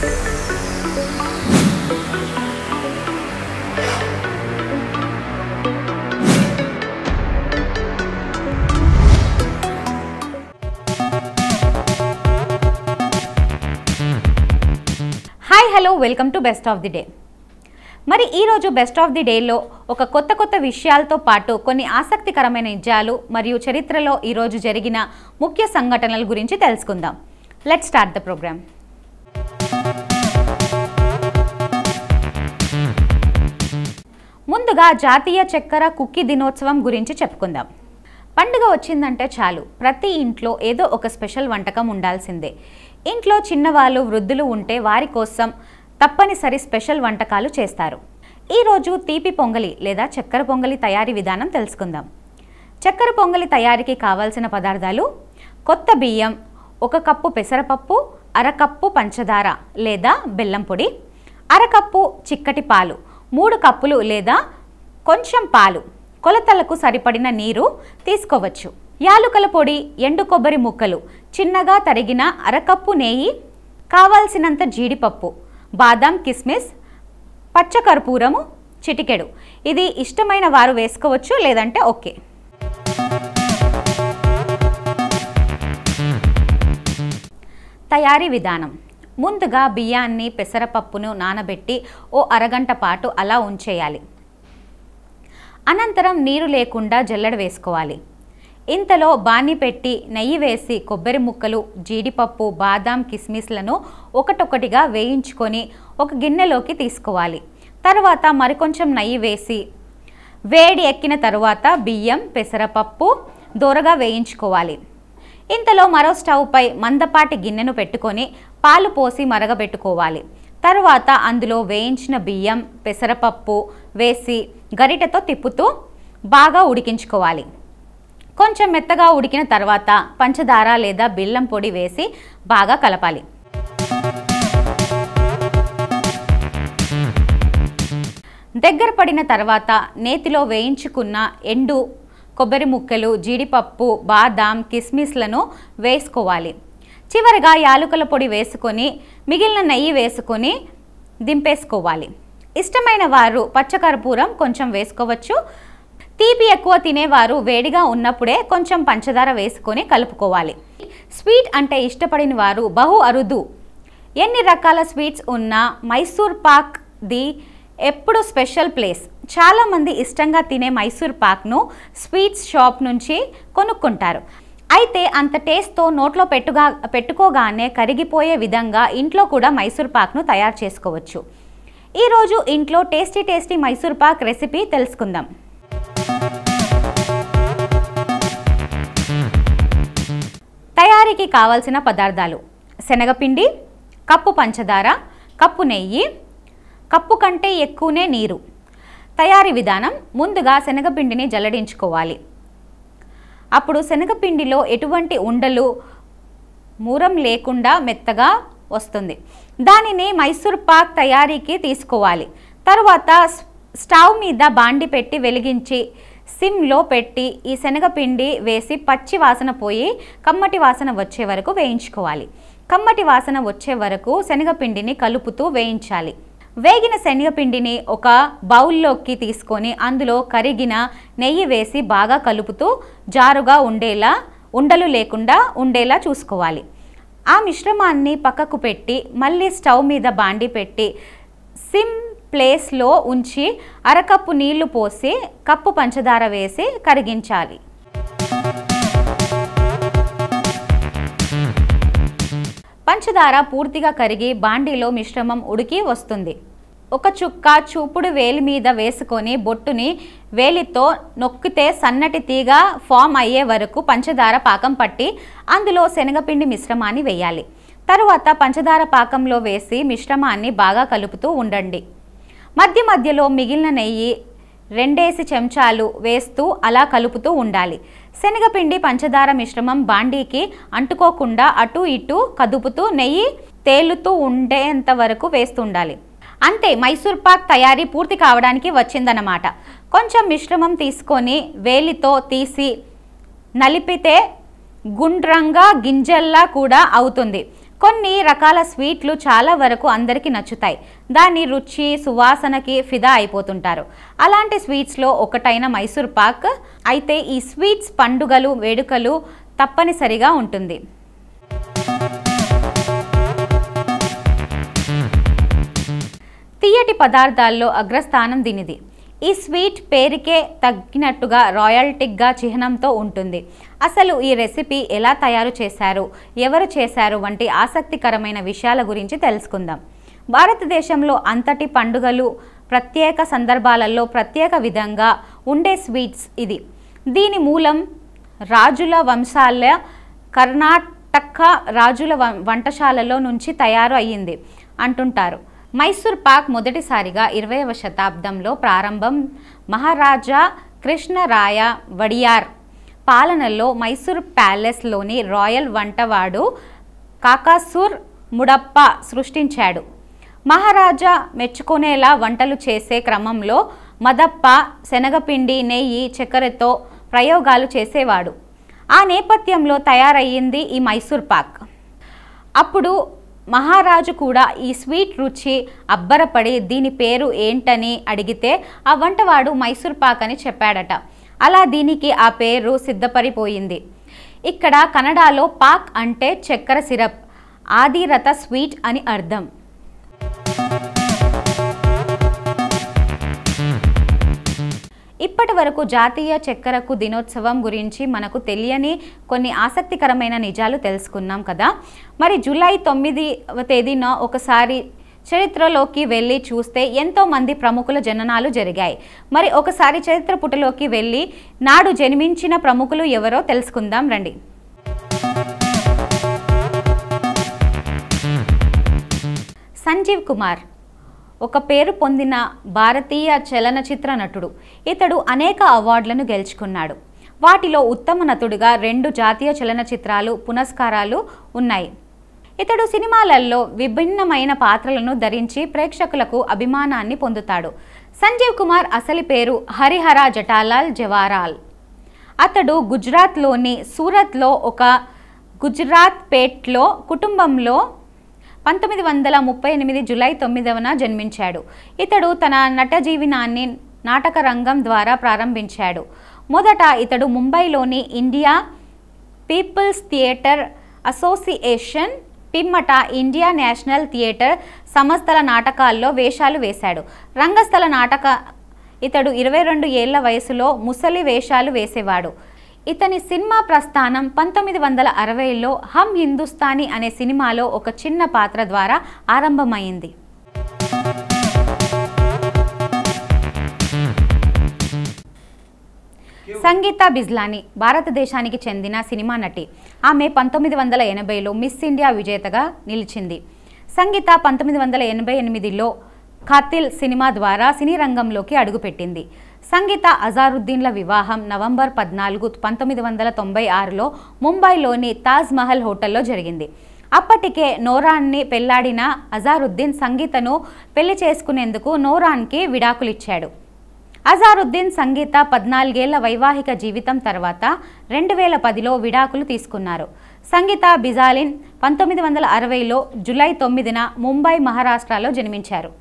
Hi hello welcome to best of the day. మరి ఈరోజు best of the డేలో ఒక కొత్త విషయాలతో పాటు కొన్ని ఆసక్తికరమైన నిజాలు మరియు చరిత్రలో ఈరోజు జరిగిన ముఖ్య సంఘటనల గురించి తెలుసుకుందాం. Let's start the program. ముందుగా జాతీయ చక్కెర కుకీ దినోత్సవం గురించి చెప్పుకుందాం. పండుగ వచ్చిందంటే చాలు ప్రతి ఇంట్లో ఏదో ఒక స్పెషల్ వంటకం ఉండాల్సిందే. ఇంట్లో చిన్నవాళ్ళు వృద్ధులు ఉంటే వారి కోసం తప్పనిసరి స్పెషల్ వంటకాలు చేస్తారు. ఈరోజు తీపి పొంగలి లేదా చక్కెర పొంగలి తయారీ విధానం తెలుసుకుందాం. చక్కెర పొంగలి తయారీకి కావాల్సిన పదార్థాలు: కొత్త బియ్యం, 1 కప్పు పెసరపప్పు, 1/2 కప్పు పంచదార లేదా బెల్లం పొడి, 1/2 కప్పు చిక్కటి పాలు, 3 కప్పులు లేదా కొంచెం పాలు, కొలతలకు సరిపడిన నీరు తీసుకోవచ్చు. యాలుకల పొడి, ఎండు కొబ్బరి ముక్కలు, చిన్నగా తరిగిన 1/2 కప్పు నెయ్యి, కావాల్సినంత జీడిపప్పు, బాదాం కిస్మిస్, పచ్చకర్పూరము చిటికెడు. ఇది ఇష్టమైన వారు వేసుకోవచ్చు, లేదంటే ఓకే. తయారీ విధానం: ముందుగా బియ్యాన్ని పెసరపప్పును నానబెట్టి ఓ అరగంట పాటు అలా ఉంచేయాలి. అనంతరం నీరు లేకుండా జల్లెడ వేసుకోవాలి. ఇంతలో బాణీ పెట్టి నెయ్యి వేసి కొబ్బరి ముక్కలు, జీడిపప్పు, బాదాం కిస్మిస్లను ఒకటొకటిగా వేయించుకొని ఒక గిన్నెలోకి తీసుకోవాలి. తర్వాత మరికొంచెం నెయ్యి వేసి వేడి ఎక్కిన తరువాత బియ్యం, పెసరపప్పు దోరగా వేయించుకోవాలి. ఇంతలో మరో స్టవ్ పై మందపాటి గిన్నెను పెట్టుకొని పాలు పోసి మరగబెట్టుకోవాలి. తర్వాత అందులో వేయించిన బియ్యం, పెసరపప్పు వేసి గరిటెతో తిప్పుతూ బాగా ఉడికించుకోవాలి. కొంచెం మెత్తగా ఉడికిన తర్వాత పంచదార లేదా బెల్లం పొడి వేసి బాగా కలపాలి. దగ్గర పడిన తర్వాత నేతిలో వేయించుకున్న ఎండు కొబ్బరి ముక్కలు, జీడిపప్పు, బాదాం కిస్మిస్లను వేసుకోవాలి. చివరిగా యాలకుల పొడి వేసుకొని మిగిలిన నెయ్యి వేసుకొని దింపేసుకోవాలి. ఇష్టమైన వారు పచ్చకర్పూరం కొంచెం వేసుకోవచ్చు. తీపి ఎక్కువ తినేవారు వేడిగా ఉన్నప్పుడే కొంచెం పంచదార వేసుకొని కలుపుకోవాలి. స్వీట్ అంటే ఇష్టపడిన వారు బహు అరుదు. ఎన్ని రకాల స్వీట్స్ ఉన్నా మైసూర్ పాక్ ది ఎప్పుడు స్పెషల్ ప్లేస్. చాలామంది ఇష్టంగా తినే మైసూర్ పాక్ను స్వీట్స్ షాప్ నుంచి కొనుక్కుంటారు. అయితే అంత టేస్ట్తో నోట్లో పెట్టుకోగానే కరిగిపోయే విధంగా ఇంట్లో కూడా మైసూర్ పాక్ను తయారు చేసుకోవచ్చు. ఈరోజు ఇంట్లో టేస్టీ మైసూర్ పాక్ రెసిపీ తెలుసుకుందాం. తయారీకి కావలసిన పదార్థాలు: శనగపిండి, కప్పు పంచదార, కప్పు నెయ్యి, కప్పు కంటే ఎక్కువనే నీరు. తయారీ విధానం: ముందుగా శనగపిండిని జల్లడించుకోవాలి. అప్పుడు శనగపిండిలో ఎటువంటి ఉండలు, మూరం లేకుండా మెత్తగా వస్తుంది. దానిని మైసూర్ పాక్ తయారీకి తీసుకోవాలి. తరువాత స్టవ్ మీద బాండి పెట్టి వెలిగించి సిమ్లో పెట్టి ఈ శనగపిండి వేసి పచ్చి వాసన పోయి కమ్మటి వాసన వచ్చే వరకు వేయించుకోవాలి. కమ్మటి వాసన వచ్చే వరకు శనగపిండిని కలుపుతూ వేయించాలి. వేగిన శనగపిండిని ఒక బౌల్లోకి తీసుకొని అందులో కరిగిన నెయ్యి వేసి బాగా కలుపుతూ జారుగా ఉండలు లేకుండా ఉండేలా చూసుకోవాలి. ఆ మిశ్రమాన్ని పక్కకు పెట్టి మళ్ళీ స్టవ్ మీద బాండి పెట్టి సిమ్ ప్లేస్లో ఉంచి 1/2 కప్పు నీళ్లు పోసి కప్పు పంచదార వేసి కరిగించాలి. పంచదార పూర్తిగా కరిగి బాండీలో మిశ్రమం ఉడికి వస్తుంది. ఒక చుక్క చూపుడు వేలి మీద వేసుకొని బొట్టుని వేలితో నొక్కితే సన్నటి తీగ ఫామ్ అయ్యే వరకు పంచదార పాకం పట్టి అందులో శనగపిండి మిశ్రమాన్ని వేయాలి. తరువాత పంచదార పాకంలో వేసి మిశ్రమాన్ని బాగా కలుపుతూ ఉండండి. మధ్య మధ్యలో మిగిలిన నెయ్యి 2 చెంచాలు వేస్తూ అలా కలుపుతూ ఉండాలి. శనగపిండి పంచదార మిశ్రమం బాండీకి అంటుకోకుండా అటు ఇటు కదుపుతూ నెయ్యి తేలుతూ ఉండేంత వరకు వేస్తుండాలి. అంతే, మైసూర్ పాక్ తయారీ పూర్తి కావడానికి వచ్చిందన్నమాట. కొంచెం మిశ్రమం తీసుకొని వేలితో తీసి నలిపితే గుండ్రంగా గింజల్లా కూడా అవుతుంది. కొన్ని రకాల స్వీట్లు చాలా వరకు అందరికీ నచ్చుతాయి. దాని రుచి సువాసనకి ఫిదా అయిపోతుంటారు. అలాంటి స్వీట్స్లో ఒకటైన మైసూర్ పాక్. అయితే ఈ స్వీట్స్ పండుగలు వేడుకలు తప్పనిసరిగా ఉంటుంది. తీయటి పదార్థాల్లో అగ్రస్థానం దీనిది. ఈ స్వీట్ పేరుకే తగ్గినట్టుగా రాయల్టీగా చిహ్నంతో ఉంటుంది. అసలు ఈ రెసిపీ ఎలా తయారు చేశారు, ఎవరు చేశారు వంటి ఆసక్తికరమైన విషయాల గురించి తెలుసుకుందాం. భారతదేశంలో అంతటి పండుగలు ప్రత్యేక సందర్భాలలో ప్రత్యేక విధంగా ఉండే స్వీట్స్ ఇది. దీని మూలం రాజుల వంశాల కర్ణాటక రాజుల వంటశాలలో నుంచి తయారు అయ్యింది అంటుంటారు. మైసూర్ పాక్ మొదటిసారిగా 20వ శతాబ్దంలో ప్రారంభం. మహారాజా కృష్ణరాయ వడియార్ పాలనలో మైసూర్ ప్యాలెస్లోని రాయల్ వంటవాడు కాకాసూర్ ముడప్ప సృష్టించాడు. మహారాజా మెచ్చుకునేలా వంటలు చేసే క్రమంలో మదప్ప శనగపిండి, నెయ్యి, చక్కెరతో ప్రయోగాలు చేసేవాడు. ఆ నేపథ్యంలో తయారయ్యింది ఈ మైసూర్ పాక్. అప్పుడు మహారాజు కూడా ఈ స్వీట్ రుచి అబ్బరపడి దీని పేరు ఏంటని అడిగితే ఆ వంటవాడు మైసూర్ పాక్ అని చెప్పాడట. అలా దీనికి ఆ పేరు సిద్ధపడిపోయింది. ఇక్కడ కన్నడలో పాక్ అంటే చక్కెర సిరప్, ఆదిరత స్వీట్ అని అర్థం. ఇప్పటి వరకు జాతీయ చక్కెరకు దినోత్సవం గురించి మనకు తెలియని కొన్ని ఆసక్తికరమైన నిజాలు తెలుసుకున్నాం కదా. మరి జూలై 9వ తేదీన ఒకసారి చరిత్రలోకి వెళ్ళి చూస్తే ఎంతోమంది ప్రముఖుల జననాలు జరిగాయి. మరి ఒకసారి చరిత్ర పుటలోకి వెళ్ళి నాడు జన్మించిన ప్రముఖులు ఎవరో తెలుసుకుందాం రండి. సంజీవ్ కుమార్ ఒక పేరు పొందిన భారతీయ చలనచిత్ర నటుడు. ఇతడు అనేక అవార్డులను గెలుచుకున్నాడు. వాటిలో ఉత్తమ నటుడిగా 2 జాతీయ చలనచిత్రాలు పురస్కారాలు ఉన్నాయి. ఇతడు సినిమాలలో విభిన్నమైన పాత్రలను ధరించి ప్రేక్షకులకు అభిమానాన్ని పొందుతాడు. సంజీవ్ కుమార్ అసలు పేరు హరిహర జటాలాల్ జవారాల్. అతడు గుజరాత్లోని సూరత్లో ఒక గుజరాత్ పేట్లో కుటుంబంలో 1938 జూలై 9న జన్మించాడు. ఇతడు తన నట జీవనాన్ని నాటక రంగం ద్వారా ప్రారంభించాడు. మొదట ఇతడు ముంబైలోని ఇండియా పీపుల్స్ థియేటర్ అసోసియేషన్, పిమ్మట ఇండియా నేషనల్ థియేటర్ సంస్థల నాటకాల్లో వేషాలు వేశాడు. రంగస్థల నాటక ఇతడు 22 ఏళ్ల వయసులో ముసలి వేషాలు వేసేవాడు. ఇతని సినిమా ప్రస్థానం 1960లో హమ్ హిందుస్తానీ అనే సినిమాలో ఒక చిన్న పాత్ర ద్వారా ఆరంభమైంది. సంగీత బిజ్లానీ భారతదేశానికి చెందిన సినిమా నటి. ఆమె 1980లో మిస్ ఇండియా విజేతగా నిలిచింది. సంగీత 1988లో ఖాతిల్ సినిమా ద్వారా సినీ రంగంలోకి అడుగుపెట్టింది. సంగీత అజారుద్దీన్ల వివాహం నవంబర్ 14, 1996లో ముంబైలోని తాజ్ మహల్ హోటల్లో జరిగింది. అప్పటికే నోరాన్ని పెళ్లాడిన అజారుద్దీన్ సంగీతను పెళ్లి చేసుకునేందుకు నోరాన్కి విడాకులిచ్చాడు. అజారుద్దీన్ సంగీత 14 ఏళ్ల వైవాహిక జీవితం తర్వాత 2010లో విడాకులు తీసుకున్నారు. సంగీత బిజాలిన్ 1960లో జూలై 9న ముంబై, మహారాష్ట్రలో జన్మించారు.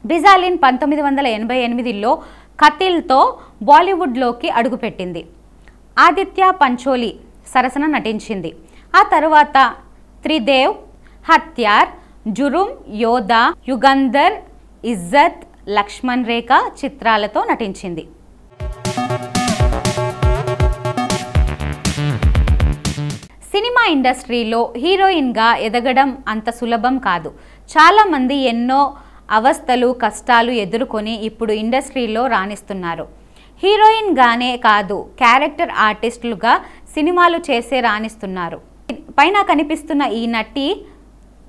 బిజాలిన్ 1988లో ఖతిల్తో బాలీవుడ్లోకి అడుగుపెట్టింది. ఆదిత్య పంచోలి సరసన నటించింది. ఆ తరువాత త్రిదేవ్, హత్యార్, జురుమ్, యోధా, యుగంధర్, ఇజ్జత్, లక్ష్మణ్ రేఖ చిత్రాలతో నటించింది. సినిమా ఇండస్ట్రీలో హీరోయిన్గా ఎదగడం అంత సులభం కాదు. చాలామంది ఎన్నో అవస్థలు, కష్టాలు ఎదుర్కొని ఇప్పుడు ఇండస్ట్రీలో రాణిస్తున్నారు. హీరోయిన్గానే కాదు, క్యారెక్టర్ ఆర్టిస్టులుగా సినిమాలు చేసే రాణిస్తున్నారు. పైన కనిపిస్తున్న ఈ నటి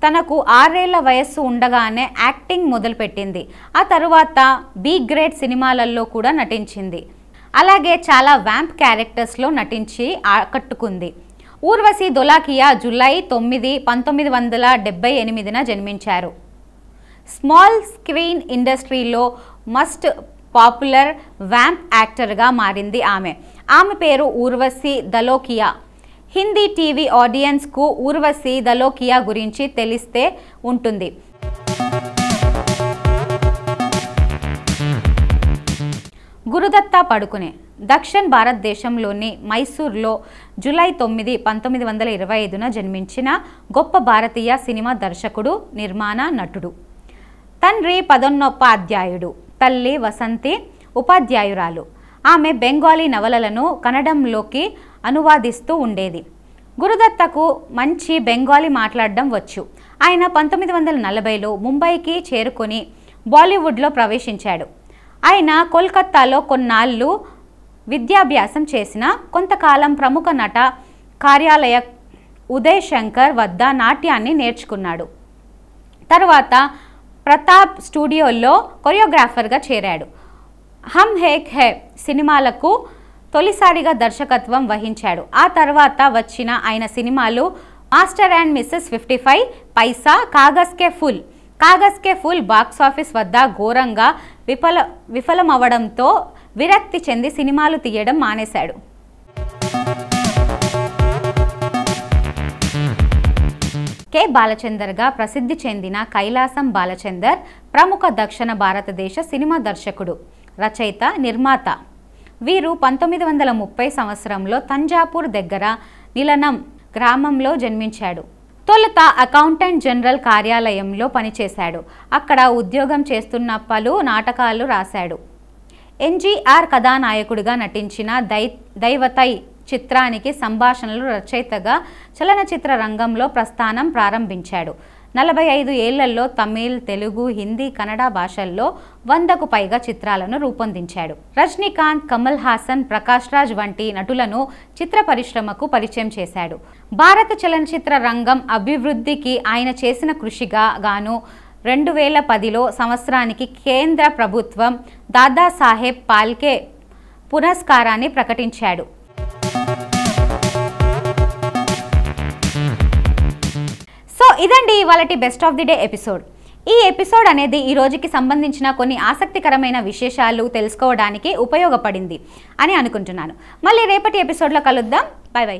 తనకు 6 ఏళ్ల వయస్సు ఉండగానే యాక్టింగ్ మొదలుపెట్టింది. ఆ తరువాత బి గ్రేడ్ సినిమాలలో కూడా నటించింది. అలాగే చాలా వ్యాంప్ క్యారెక్టర్స్లో నటించి ఆకట్టుకుంది. ఊర్వశి ధోలాకియా జూలై 9, 1978న జన్మించారు. స్మాల్ స్క్రీన్ ఇండస్ట్రీలో మస్ట్ పాపులర్ వ్యాంప్ యాక్టర్గా మారింది ఆమె. ఆమె పేరు ఊర్వశి ధోలాకియా. హిందీ టీవీ ఆడియన్స్కు ఊర్వశి దలోకియా గురించి తెలిస్తే ఉంటుంది. గురుదత్తా పడుకునే దక్షిణ భారతదేశంలోని మైసూర్లో జూలై 9, 1925న జన్మించిన గొప్ప భారతీయ సినిమా దర్శకుడు, నిర్మాణ, నటుడు. తండ్రి పదన్నోపాధ్యాయుడు, తల్లి వసంతి ఉపాధ్యాయురాలు. ఆమె బెంగాలీ నవలలను కన్నడంలోకి అనువాదిస్తూ ఉండేది. గురుదత్తకు మంచి బెంగాలీ మాట్లాడడం వచ్చు. ఆయన 1940లో ముంబైకి చేరుకొని బాలీవుడ్లో ప్రవేశించాడు. ఆయన కోల్కతాలో కొన్నాళ్ళు విద్యాభ్యాసం చేసిన కొంతకాలం ప్రముఖ నట కార్యాలయ ఉదయ్ శంకర్ వద్ద నాట్యాన్ని నేర్చుకున్నాడు. తర్వాత ప్రతాప్ స్టూడియోలో కొరియోగ్రాఫర్గా చేరాడు. హమ్ హేక్ హై సినిమాలకు తొలిసారిగా దర్శకత్వం వహించాడు. ఆ తర్వాత వచ్చిన ఆయన సినిమాలు మాస్టర్ అండ్ మిస్సెస్ 55 పైసా, కాగజ్ కే ఫుల్ బాక్సాఫీస్ వద్ద ఘోరంగా విఫలమవడంతో విరక్తి చెంది సినిమాలు తీయడం మానేశాడు. కె బాలచందర్గా ప్రసిద్ధి చెందిన కైలాసం బాలచందర్ ప్రముఖ దక్షిణ భారతదేశ సినిమా దర్శకుడు, రచయిత, నిర్మాత. వీరు 1930 సంవత్సరంలో తంజాపూర్ దగ్గర నిలనం గ్రామంలో జన్మించాడు. తొలుత అకౌంటెంట్ జనరల్ కార్యాలయంలో పనిచేశాడు. అక్కడ ఉద్యోగం చేస్తున్న పలు నాటకాలు రాశాడు. ఎన్జీఆర్ కథానాయకుడిగా నటించిన దైవతై చిత్రానికి సంభాషణలు రచయితగా చలనచిత్ర రంగంలో ప్రస్థానం ప్రారంభించాడు. 45 ఏళ్లలో తమిళ్, తెలుగు, హిందీ, కన్నడ భాషల్లో 100కు పైగా చిత్రాలను రూపొందించాడు. రజనీకాంత్, కమల్ హాసన్, ప్రకాష్ రాజ్ వంటి నటులను చిత్ర పరిశ్రమకు పరిచయం చేశాడు. భారత చలనచిత్ర రంగం అభివృద్ధికి ఆయన చేసిన కృషిగా గాను 2010లో సంవత్సరానికి కేంద్ర ప్రభుత్వం దాదాసాహెబ్ ఫాల్కే పురస్కారాన్ని ప్రకటించాడు. సో ఇదండి ఇవాళటి best of the day episode. ఈ ఎపిసోడ్ అనేది ఈ రోజుకి సంబంధించిన కొన్ని ఆసక్తికరమైన విశేషాలు తెలుసుకోవడానికి ఉపయోగపడింది అని అనుకుంటున్నాను. మళ్ళీ రేపటి ఎపిసోడ్లో కలుద్దాం. By by.